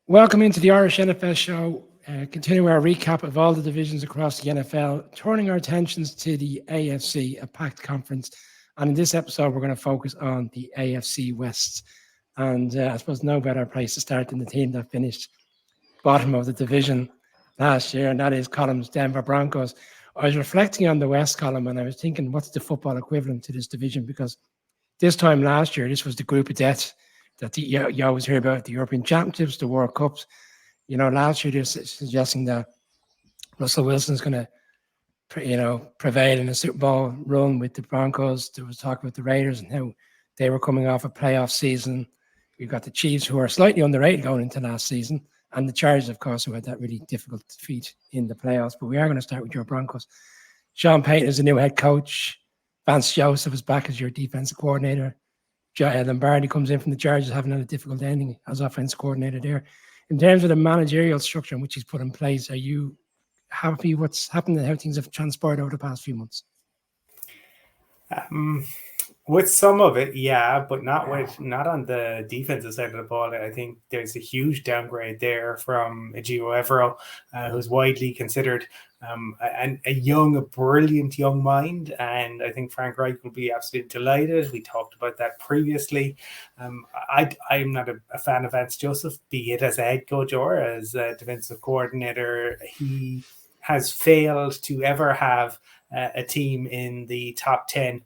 Welcome into the Irish NFL show. Continue our recap of all the divisions across the NFL, turning our attentions to the AFC, a packed conference. And in this episode, we're going to focus on the AFC West. And I suppose no better place to start than the team that finished bottom of the division last year, and that is Column's Denver Broncos. I was reflecting on the West column, and I was thinking, what's the football equivalent to this division? Because this time last year, this was the group of death that you always hear about, the European Championships, the World Cups. Last year they're suggesting that Russell Wilson's going to, prevail in a Super Bowl run with the Broncos. There was talk about the Raiders and how they were coming off a playoff season. We've got the Chiefs, who are slightly underrated going into last season, and the Chargers, of course, who had that really difficult defeat in the playoffs. But we are going to start with your Broncos. Sean Payton is the new head coach. Vance Joseph is back as your defensive coordinator. Lombardi comes in from the Chargers, having had a difficult ending as offensive coordinator there. In terms of the managerial structure in which he's put in place, are you happy what's happened and how things have transpired over the past few months? With some of it, yeah, but not on the defensive side of the ball. I think there's a huge downgrade there from Ejiro Evero, who's widely considered a brilliant young mind, and I think Frank Reich will be absolutely delighted. We talked about that previously. I'm not a fan of Vance Joseph, be it as a head coach or as a defensive coordinator. He has failed to ever have a team in the top 10.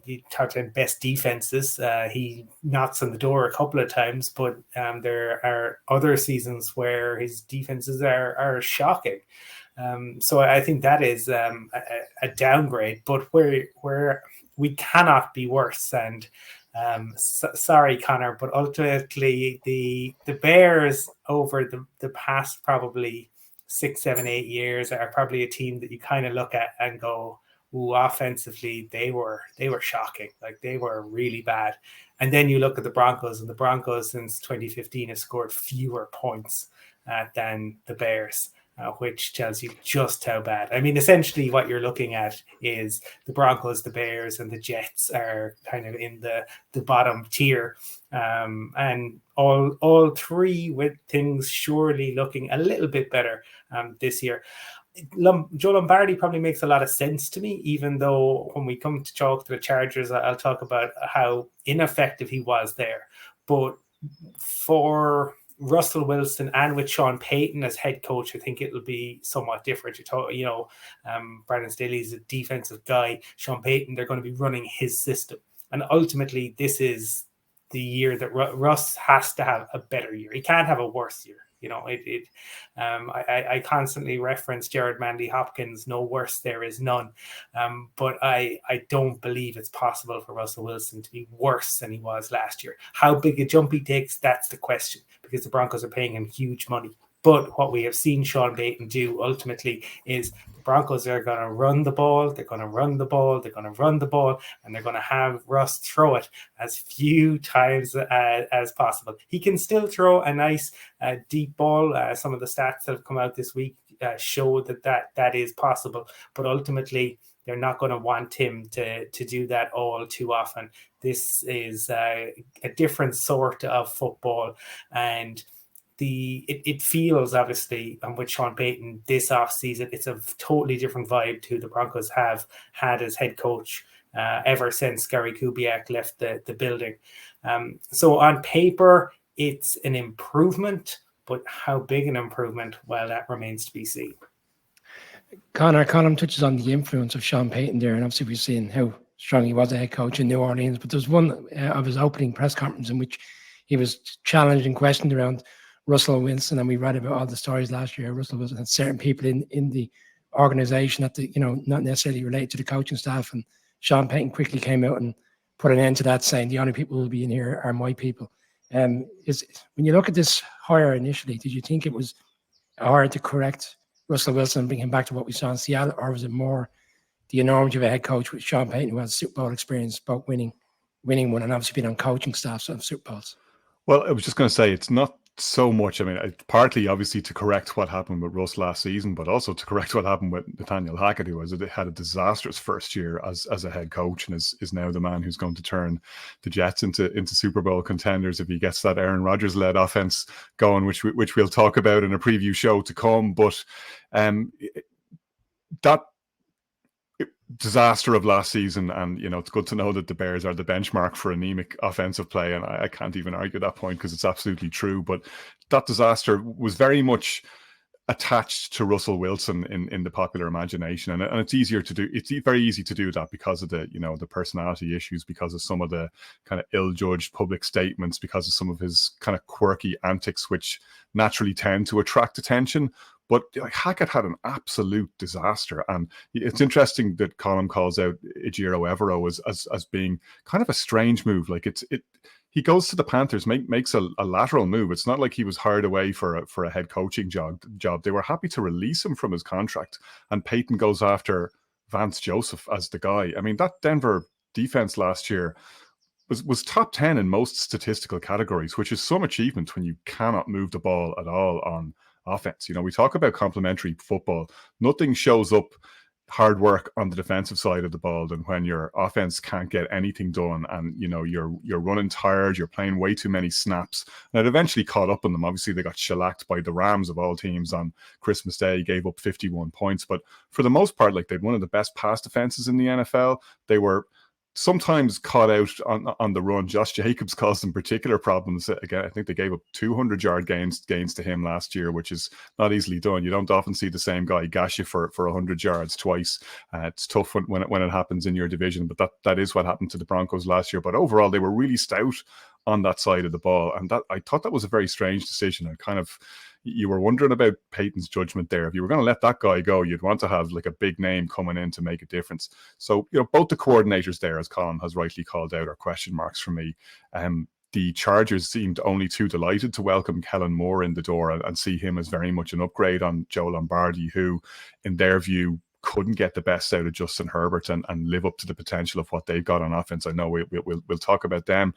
The top 10 best defenses. He knocks on the door a couple of times, but there are other seasons where his defenses are shocking. So I think that is a downgrade, but where we cannot be worse. And sorry, Connor, but ultimately the Bears over the past probably 6, 7, 8 years are probably a team that you kind of look at and go, ooh, offensively, they were shocking. Like, they were really bad. And then you look at the Broncos, and the Broncos since 2015 have scored fewer points than the Bears, which tells you just how bad. I mean, essentially what you're looking at is the Broncos, the Bears, and the Jets are kind of in the bottom tier. And all three with things surely looking a little bit better this year. Joe Lombardi probably makes a lot of sense to me, even though when we come to talk to the Chargers, I'll talk about how ineffective he was there. But for Russell Wilson and with Sean Payton as head coach, I think it'll be somewhat different. Brandon Staley's a defensive guy. Sean Payton, they're going to be running his system. And ultimately, this is the year that Russ has to have a better year. He can't have a worse year. I constantly reference Jared Manley Hopkins, no worse, there is none. But I don't believe it's possible for Russell Wilson to be worse than he was last year. How big a jump he takes, that's the question, because the Broncos are paying him huge money. But what we have seen Sean Payton do ultimately is the Broncos are going to run the ball, they're going to run the ball, they're going to run the ball, and they're going to have Russ throw it as few times as possible. He can still throw a nice deep ball. Some of the stats that have come out this week show that is possible, but ultimately they're not going to want him to do that all too often. This is a different sort of football, and it feels, obviously, and with Sean Payton this offseason, it's a totally different vibe to the Broncos have had as head coach ever since Gary Kubiak left the building. So on paper, it's an improvement, but how big an improvement? Well, that remains to be seen. Connor touches on the influence of Sean Payton there, and obviously we've seen how strong he was a head coach in New Orleans, but there's one of his opening press conference in which he was challenged and questioned around Russell Wilson, and we read about all the stories last year. Russell Wilson had certain people in the organization that not necessarily related to the coaching staff, and Sean Payton quickly came out and put an end to that, saying the only people who will be in here are my people. When you look at this hire initially, did you think it was hard to correct Russell Wilson and bring him back to what we saw in Seattle, or was it more the enormity of a head coach with Sean Payton, who has Super Bowl experience, both winning one and obviously been on coaching staffs of Super Bowls? Well, I was just going to say, it's not so much. I mean, partly obviously to correct what happened with Russ last season, but also to correct what happened with Nathaniel Hackett, who had a disastrous first year as a head coach, and is now the man who's going to turn the Jets into Super Bowl contenders if he gets that Aaron Rodgers led offense going, which we'll talk about in a preview show to come. But that disaster of last season, and it's good to know that the Bears are the benchmark for anemic offensive play, and I can't even argue that point because it's absolutely true. But that disaster was very much attached to Russell Wilson in the popular imagination, and it's easier to do. It's very easy to do that because of the personality issues, because of some of the kind of ill-judged public statements, because of some of his kind of quirky antics, which naturally tend to attract attention. But Hackett had an absolute disaster, and it's interesting that Colin calls out Ejiro Evero as being kind of a strange move. Like he goes to the Panthers, makes a lateral move. It's not like he was hired away for a head coaching job. They were happy to release him from his contract, and Payton goes after Vance Joseph as the guy. I mean, that Denver defense last year was top 10 in most statistical categories, which is some achievement when you cannot move the ball at all on offense. We talk about complementary football. Nothing shows up hard work on the defensive side of the ball than when your offense can't get anything done, and you're running tired, you're playing way too many snaps. And it eventually caught up on them. Obviously, they got shellacked by the Rams of all teams on Christmas Day, gave up 51 points. But for the most part, they'd one of the best pass defenses in the NFL. They were sometimes caught out on the run. Josh Jacobs caused them particular problems. Again, I think they gave up 200-yard gains to him last year, which is not easily done. You don't often see the same guy gash you for 100 yards twice. It's tough when it happens in your division, but that is what happened to the Broncos last year. But overall, they were really stout on that side of the ball, and I thought that was a very strange decision. And you were wondering about Payton's judgment there. If you were going to let that guy go, you'd want to have like a big name coming in to make a difference. So, both the coordinators there, as Colin has rightly called out, are question marks for me. The Chargers seemed only too delighted to welcome Kellen Moore in the door and see him as very much an upgrade on Joe Lombardi, who, in their view, couldn't get the best out of Justin Herbert and live up to the potential of what they've got on offense. I know we'll talk about them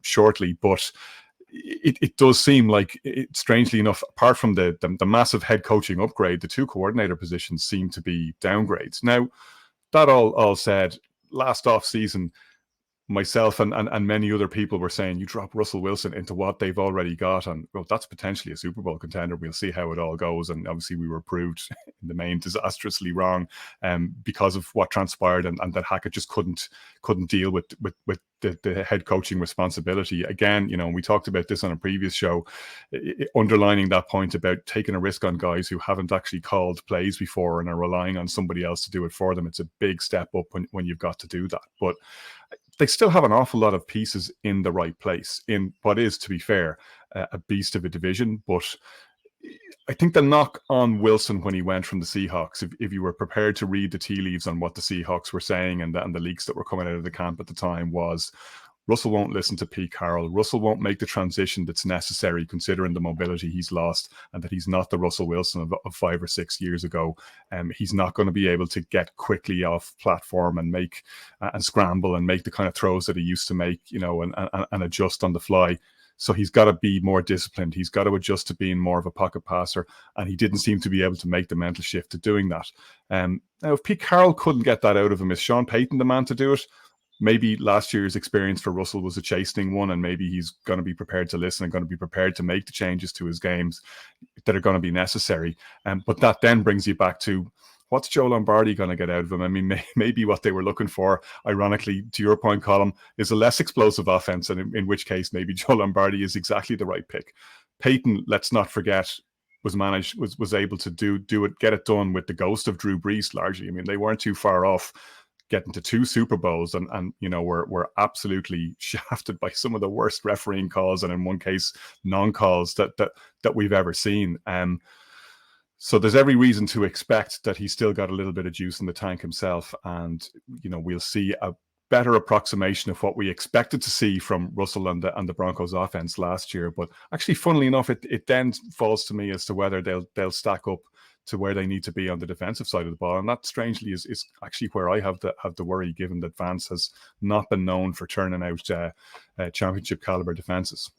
shortly, but it does seem like, strangely enough, apart from the massive head coaching upgrade, the two coordinator positions seem to be downgrades. Now, that all said, last off season, myself and many other people were saying, you drop Russell Wilson into what they've already got, and that's potentially a Super Bowl contender. We'll see how it all goes. And obviously we were proved in the main disastrously wrong because of what transpired, and that Hackett just couldn't deal with the head coaching responsibility. Again, we talked about this on a previous show, underlining that point about taking a risk on guys who haven't actually called plays before and are relying on somebody else to do it for them. It's a big step up when you've got to do that. But they still have an awful lot of pieces in the right place in what is, to be fair, a beast of a division. But I think the knock on Wilson when he went from the Seahawks, if you were prepared to read the tea leaves on what the Seahawks were saying and the leaks that were coming out of the camp at the time, was Russell won't listen to Pete Carroll. Russell won't make the transition that's necessary, considering the mobility he's lost, and that he's not the Russell Wilson of 5 or 6 years ago. He's not going to be able to get quickly off platform and make and scramble and make the kind of throws that he used to make, and adjust on the fly. So he's got to be more disciplined. He's got to adjust to being more of a pocket passer, and he didn't seem to be able to make the mental shift to doing that. Now, if Pete Carroll couldn't get that out of him, is Sean Payton the man to do it? Maybe last year's experience for Russell was a chastening one, and maybe he's going to be prepared to listen and going to be prepared to make the changes to his games that are going to be necessary. But that then brings you back to, what's Joe Lombardi going to get out of him? I mean, maybe what they were looking for, ironically, to your point, Colin, is a less explosive offense, and in which case maybe Joe Lombardi is exactly the right pick. Payton, let's not forget, was able to get it done with the ghost of Drew Brees largely. I mean, they weren't too far off getting to 2 Super Bowls, and were absolutely shafted by some of the worst refereeing calls, and in one case non-calls that we've ever seen. So there's every reason to expect that he's still got a little bit of juice in the tank himself, and we'll see a better approximation of what we expected to see from Russell and the Broncos offense last year. But actually, funnily enough, it then falls to me as to whether they'll stack up to where they need to be on the defensive side of the ball. And that, strangely, is actually where I have the worry, given that Vance has not been known for turning out championship caliber defenses.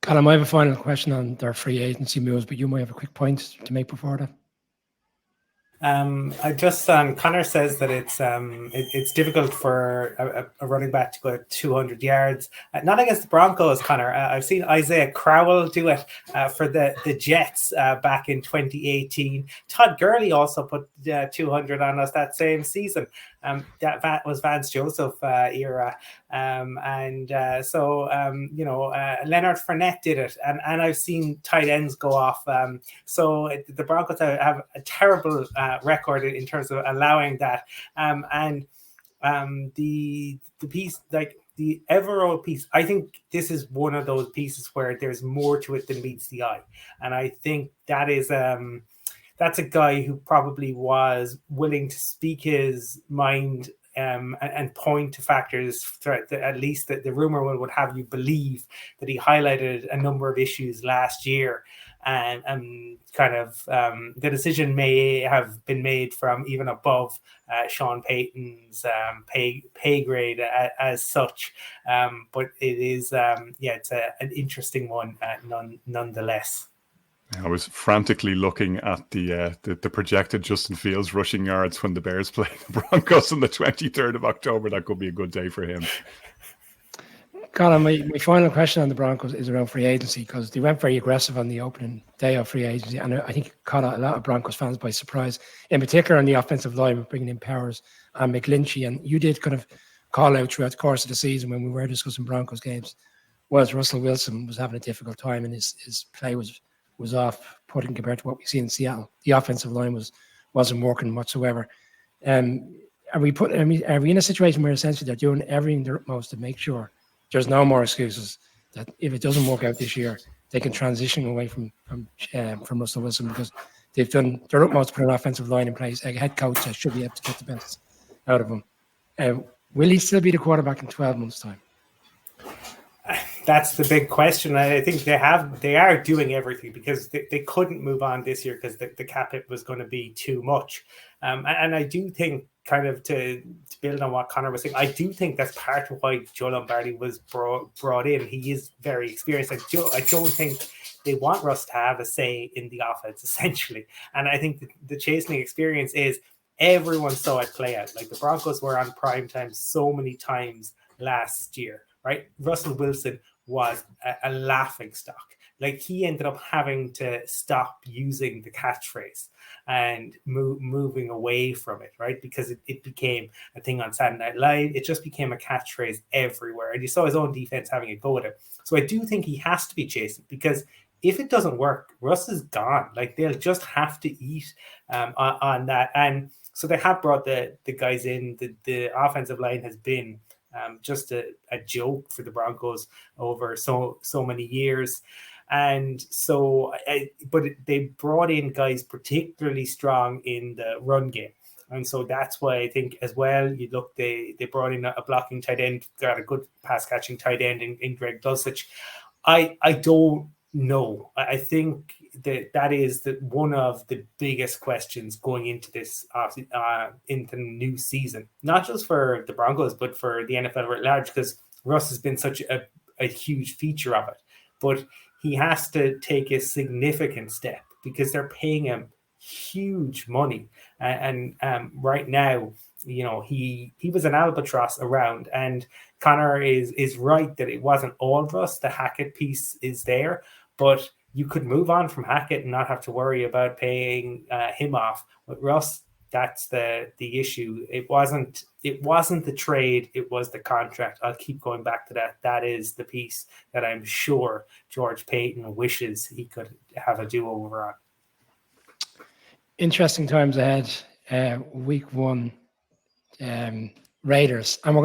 Colin, I have a final question on their free agency moves, but you might have a quick point to make before that. I just Connor says that it's difficult for a running back to go 200 yards. Not against the Broncos, Connor. I've seen Isaiah Crowell do it for the Jets back in 2018. Todd Gurley also put 200 on us that same season. That was Vance Joseph era. Leonard Fournette did it, and I've seen tight ends go off. So the Broncos have a terrible record in terms of allowing that. The piece, like the Evero piece, I think this is one of those pieces where there's more to it than meets the eye, and I think that is that's a guy who probably was willing to speak his mind and point to factors that at least the rumor would have you believe that he highlighted a number of issues last year. And the decision may have been made from even above Sean Payton's pay grade as such. But it is, it's an interesting one nonetheless. I was frantically looking at the projected Justin Fields rushing yards when the Bears play the Broncos on the 23rd of October. That could be a good day for him. Colin, my final question on the Broncos is around free agency, because they went very aggressive on the opening day of free agency, and I think it caught a lot of Broncos fans by surprise, in particular on the offensive line with bringing in Powers and McGlinchey. And you did kind of call out throughout the course of the season when we were discussing Broncos games, was Russell Wilson was having a difficult time and his play was off putting compared to what we see in Seattle. The offensive line wasn't working whatsoever. Are we in a situation where essentially they're doing everything their utmost to make sure there's no more excuses that if it doesn't work out this year, they can transition away from Russell Wilson, because they've done their utmost to put an offensive line in place, a head coach that should be able to get the best out of him. Will he still be the quarterback in 12 months' time? That's the big question. I think they are doing everything, because they couldn't move on this year because the cap hit was going to be too much. And I do think, kind of to build on what Connor was saying, I do think that's part of why Joe Lombardi was brought in. He is very experienced. I don't think they want Russ to have a say in the offense, essentially. And I think the chastening experience is everyone saw it play out. Like the Broncos were on prime time so many times last year, right? Russell Wilson was a laughing stock. Like he ended up having to stop using the catchphrase and moving away from it, right? Because it became a thing on Saturday Night Live. It just became a catchphrase everywhere. And you saw his own defense having a go at it. So I do think he has to be chastened, because if it doesn't work, Russ is gone. Like they'll just have to eat on that. And so they have brought the guys in. The offensive line has been just a joke for the Broncos over so many years. And so, but they brought in guys particularly strong in the run game. And so that's why I think as well, you look, they brought in a blocking tight end, got a good pass catching tight end in Greg Dulcich. I don't know. I think that is one of the biggest questions going into this into the new season, not just for the Broncos, but for the NFL at large, because Russ has been such a huge feature of it. But he has to take a significant step, because they're paying him huge money. And right now, you know, he was an albatross around, and Connor is right that it wasn't all Russ. The Hackett piece is there, but you could move on from Hackett and not have to worry about paying him off. With Russ, that's the issue. It wasn't the trade, it was the contract. I'll keep going back to that. That is the piece that I'm sure George Payton wishes he could have a do-over on. Interesting times ahead. Week 1, Raiders. And we're going